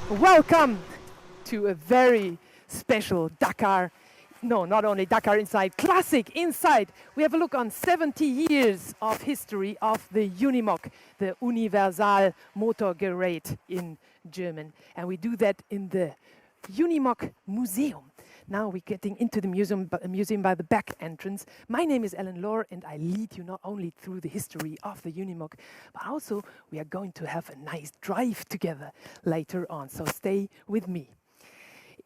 Welcome to a very special Dakar. No, not only Dakar Inside, Classic Inside. We have a look on 70 years of history of the Unimog, the Universal Motorgerät in German. And we do that in the Unimog Museum. Now we're getting into the museum by the back entrance. My name is Ellen Lohr, and I lead you not only through the history of the Unimog, but also we are going to have a nice drive together later on. So stay with me.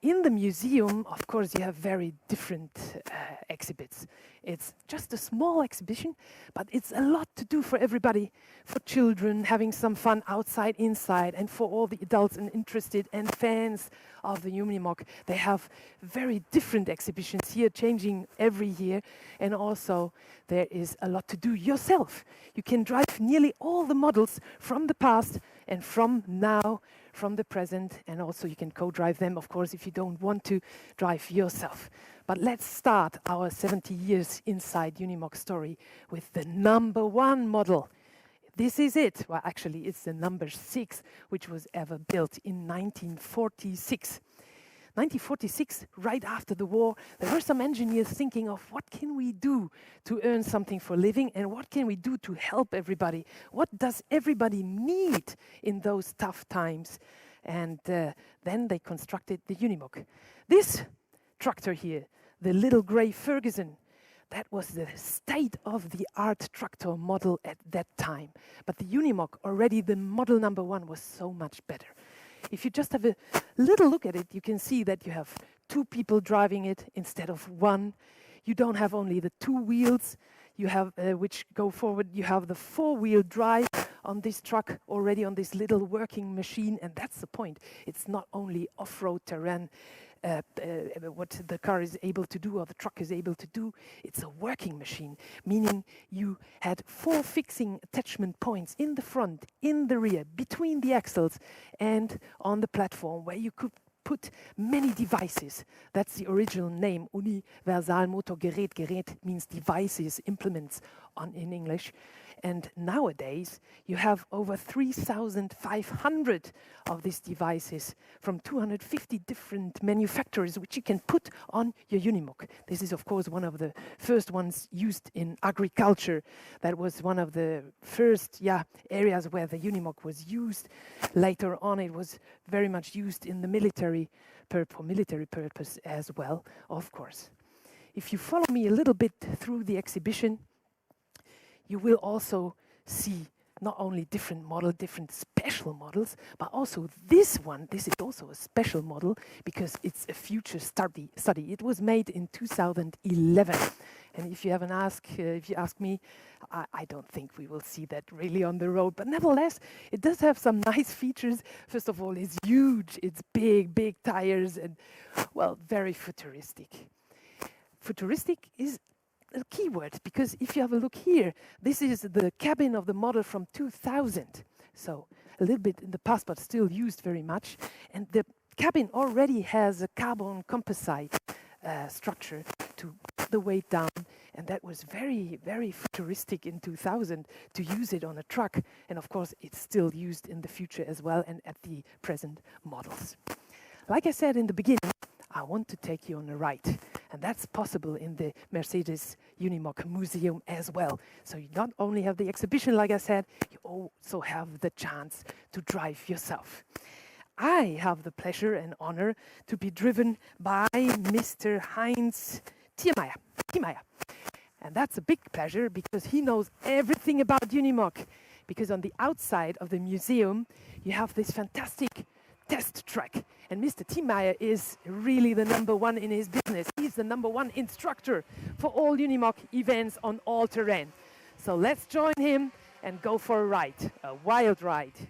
In the museum, of course, you have very different exhibits. It's just a small exhibition, but it's a lot to do for everybody, for children having some fun outside, inside, and for all the adults and interested and fans of the Unimog. They have very different exhibitions here, changing every year, and also there is a lot to do yourself. You can drive nearly all the models from the past and from now, from the present, and also you can co-drive them, of course, if you don't want to drive yourself. But let's start our 70 years inside Unimog story with the #1 model. This is it. Well, actually, it's the number 6, which was ever built in 1946. 1946, right after the war, there were some engineers thinking of what can we do to earn something for living and what can we do to help everybody? What does everybody need in those tough times? And then they constructed the Unimog. This tractor here, the little grey Ferguson, that was the state-of-the-art tractor model at that time. But the Unimog, already the model #1, was so much better. If you just have a little look at it, you can see that you have 2 people driving it instead of 1. You don't have only the 2 wheels, you have which go forward. You have the 4-wheel drive on this truck, already on this little working machine, and that's the point. It's not only off-road terrain, what the car is able to do or the truck is able to do. It's a working machine, meaning you had 4 fixing attachment points in the front, in the rear, between the axles and on the platform where you could put many devices. That's the original name, Universal Motorgerät. Gerät means devices, implements in English. And nowadays, you have over 3,500 of these devices from 250 different manufacturers, which you can put on your Unimog. This is, of course, one of the first ones used in agriculture. That was one of the first areas where the Unimog was used. Later on, it was very much used in the military for military purpose as well, of course. If you follow me a little bit through the exhibition, you will also see not only different special models, but also this one. This is also a special model because it's a future study. It was made in 2011. And if you ask me, I don't think we will see that really on the road. But nevertheless, it does have some nice features. First of all, it's huge. It's big tires and, well, very futuristic. Futuristic is a keyword, because if you have a look here, this is the cabin of the model from 2000. So a little bit in the past, but still used very much. And the cabin already has a carbon composite structure to put the weight down. And that was very, very futuristic in 2000 to use it on a truck. And of course, it's still used in the future as well and at the present models. Like I said in the beginning, I want to take you on a ride. And that's possible in the Mercedes Unimog Museum as well. So you not only have the exhibition, like I said, you also have the chance to drive yourself. I have the pleasure and honor to be driven by Mr. Heinz Thiemeyer. And that's a big pleasure because he knows everything about Unimog. Because on the outside of the museum, you have this fantastic test track. And Mr. Thiemeyer is really the #1 in his business. He's the #1 instructor for all Unimog events on all terrain. So let's join him and go for a ride, a wild ride.